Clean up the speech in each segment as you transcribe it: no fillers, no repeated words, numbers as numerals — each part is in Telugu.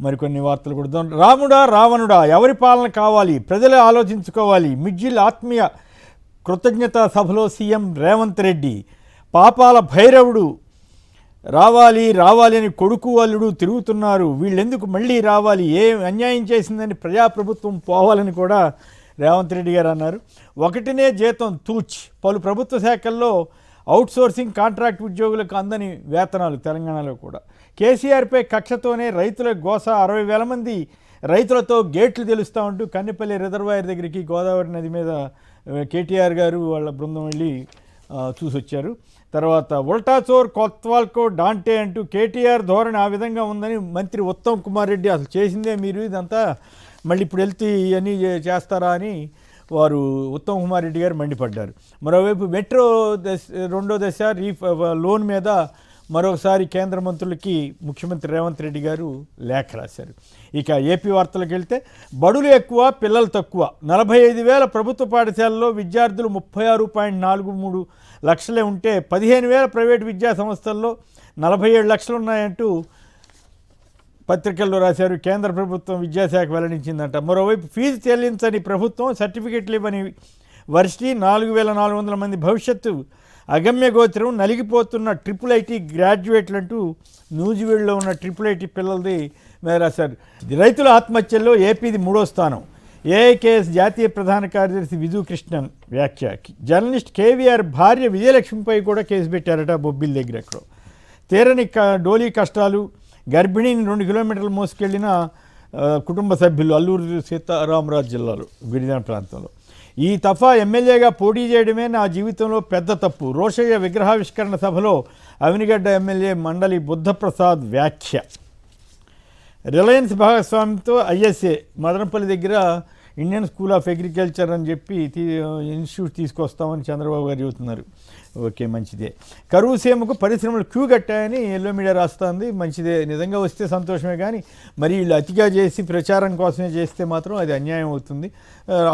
మరికొన్ని వార్తలు కూడా. రాముడా రావణుడా ఎవరి పాలన కావాలి, ప్రజలే ఆలోచించుకోవాలి. మిడ్జిల్ ఆత్మీయ కృతజ్ఞతా సభలో సీఎం రేవంత్ రెడ్డి. పాపాల భైరవుడు రావాలి రావాలి అని కొడుకు అల్లుడు తిరుగుతున్నారు, వీళ్ళెందుకు మళ్ళీ రావాలి, ఏ అన్యాయం చేసిందని ప్రజాప్రభుత్వం పోవాలని కూడా రేవంత్ రెడ్డి గారు అన్నారు. ఒకటినే జీతం తూచ్. పలు ప్రభుత్వ శాఖల్లో అవుట్సోర్సింగ్ కాంట్రాక్ట్ ఉద్యోగులకు అందని వేతనాలు తెలంగాణలో కూడా. కేసీఆర్పై కక్షతోనే రైతుల గోస. 60,000 మంది రైతులతో గేట్లు తెలుస్తూ ఉంటూ కన్నెపల్లి రిజర్వాయర్ దగ్గరికి గోదావరి నది మీద కేటీఆర్ గారు వాళ్ళ బృందం వెళ్ళి చూసొచ్చారు. తర్వాత ఉల్టాచోర్ కొత్వాల్కో డాంటే అంటూ కేటీఆర్ ధోరణి ఆ విధంగా ఉందని మంత్రి ఉత్తమ్ కుమార్ రెడ్డి, అసలు చేసిందే మీరు, ఇదంతా మళ్ళీ ఇప్పుడు వెళ్తే ఇవన్నీ చేస్తారా అని వారు ఉత్తమ్ కుమార్ రెడ్డి గారు మండిపడ్డారు. మరోవైపు మెట్రో రెండో దశ లోన్ మీద మరొకసారి కేంద్ర మంత్రులకి ముఖ్యమంత్రి రేవంత్ రెడ్డి గారు లేఖ రాశారు. ఇక ఏపీ వార్తలకు వెళ్తే బడులు ఎక్కువ పిల్లలు తక్కువ. 45,000 ప్రభుత్వ పాఠశాలలో విద్యార్థులు 36.43 లక్షలే ఉంటే 15,000 ప్రైవేటు విద్యా సంస్థల్లో 47 లక్షలు ఉన్నాయంటూ పత్రికల్లో రాశారు. కేంద్ర ప్రభుత్వం విద్యాశాఖ వెల్లడించిందంట. మరోవైపు ఫీజు చెల్లించని ప్రభుత్వం, సర్టిఫికెట్లు ఇవ్వని వర్సిటీ, 4,400 మంది భవిష్యత్తు అగమ్య గోచరం, నలిగిపోతున్న IIIT గ్రాడ్యుయేట్లు అంటూ నూజివీడులో ఉన్న IIIT పిల్లలది మీద రాశారు. రైతుల ఆత్మహత్యల్లో ఏపీది 3వ స్థానం. ఏఐకేఎస్ జాతీయ ప్రధాన కార్యదర్శి విజు కృష్ణన్ వ్యాఖ్య. జర్నలిస్ట్ కేవీఆర్ భార్య విజయలక్ష్మిపై కూడా కేసు పెట్టారట బొబ్బిల్ దగ్గర. ఎక్కడో తీరని డోలీ కష్టాలు. గర్భిణిని 2 కిలోమీటర్లు మోసుకెళ్లిన కుటుంబ సభ్యులు అల్లూరు సీతారామరాజు జిల్లాలో గిరిజన ప్రాంతంలో. ఈ తఫా ఎమ్మెల్యేగా పోటీ చేయడమే నా జీవితంలో పెద్ద తప్పు. రోషయ్య విగ్రహావిష్కరణ సభలో అవినిగడ్డ ఎమ్మెల్యే మండలి బుద్ధప్రసాద్ వ్యాఖ్య. రిలయన్స్ భాగస్వామ్యంతో ఐఎస్ఏ మదనపల్లి దగ్గర ఇండియన్ స్కూల్ ఆఫ్ అగ్రికల్చర్ అని చెప్పి ఇన్స్టిట్యూట్ తీసుకొస్తామని చంద్రబాబు గారు చెబుతున్నారు. ఓకే, మంచిదే. కరువు సీమకు పరిశ్రమలు క్యూ కట్టాయని ఎల్లో మీడియా రాస్తుంది. మంచిదే, నిజంగా వస్తే సంతోషమే. కానీ మరి వీళ్ళు అతిగా చేసి ప్రచారం కోసమే చేస్తే మాత్రం అది అన్యాయం అవుతుంది.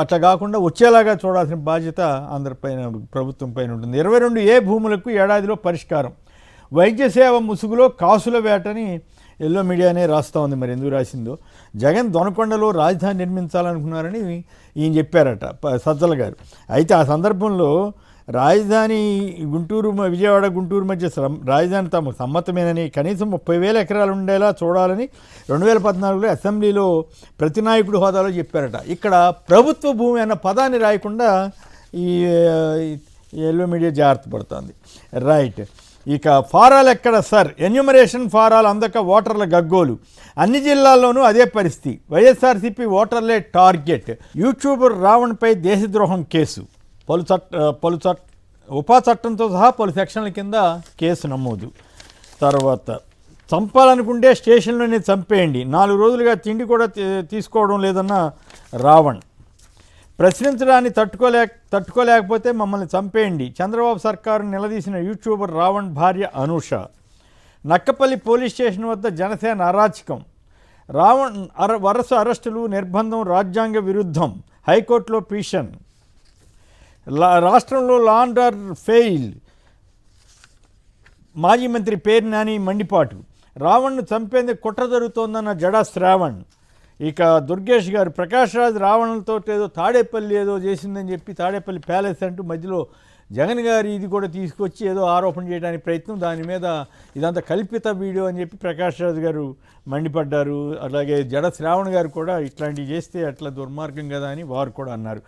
అట్లా కాకుండా వచ్చేలాగా చూడాల్సిన బాధ్యత అందరిపైన, ప్రభుత్వం పైన ఉంటుంది. 22A భూములకు ఏడాదిలో పరిష్కారం. వైద్య సేవ ముసుగులో కాసుల వేటని ఎల్లో మీడియానే రాస్తూ ఉంది. మరి ఎందుకు రాసిందో. జగన్ దొనకొండలో రాజధాని నిర్మించాలనుకున్నారని ఈయన చెప్పారట సజ్జల గారు. అయితే ఆ సందర్భంలో రాజధాని విజయవాడ గుంటూరు మధ్య రాజధాని తమకు సమ్మతమేనని, కనీసం 30,000 ఎకరాలు ఉండేలా చూడాలని 2014లో అసెంబ్లీలో ప్రతినాయకుడి హోదాలో చెప్పారట. ఇక్కడ ప్రభుత్వ భూమి అన్న పదాన్ని రాయకుండా ఈ ఎల్లో మీడియా జాగ్రత్త పడుతుంది. రైట్. ఇక ఫారాలు ఎక్కడ సార్, ఎన్యూమరేషన్ ఫారాలు అందక ఓటర్ల గగ్గోలు. అన్ని జిల్లాల్లోనూ అదే పరిస్థితి. వైఎస్ఆర్సీపీ ఓటర్లే టార్గెట్. యూట్యూబర్ రావణ్పై దేశద్రోహం కేసు. ఉపా చట్టంతో సహా పలు సెక్షన్ల కింద కేసు నమోదు. తర్వాత చంపాలనుకుంటే స్టేషన్లోనే చంపేయండి, 4 రోజులుగా తిండి కూడా తీసుకోవడం లేదన్న రావణ్. ప్రశ్నించడాన్ని తట్టుకోలేకపోతే మమ్మల్ని చంపేయండి, చంద్రబాబు సర్కారును నిలదీసిన యూట్యూబర్ రావణ్ భార్య అనూష. నక్కపల్లి పోలీస్ స్టేషన్ వద్ద జనసేన అరాచకం. రావణ్ వరుస అరెస్టులు, నిర్బంధం రాజ్యాంగ విరుద్ధం, హైకోర్టులో పిటిషన్. రాష్ట్రంలో లా అండ్ ఆర్డర్ ఫెయిల్. మాజీ మంత్రి పేరు నాని మండిపాటు. రావణ్ను చంపేందుకు కుట్ర జరుగుతోందన్న జడా శ్రావణ్. ఇక దుర్గేష్ గారు, ప్రకాష్ రాజ్ రావణులతో ఏదో తాడేపల్లి ఏదో చేసిందని చెప్పి తాడేపల్లి ప్యాలెస్ అంటూ మధ్యలో జగన్ గారి ఇది కూడా తీసుకొచ్చి ఏదో ఆరోపణ చేయడానికి ప్రయత్నం, దాని మీద ఇదంతా కల్పిత వీడియో అని చెప్పి ప్రకాష్ రాజ్ గారు మండిపడ్డారు. అలాగే జడ శ్రావణ్ గారు కూడా ఇట్లాంటివి చేస్తే అట్లా దుర్మార్గం కదా అని వారు కూడా అన్నారు.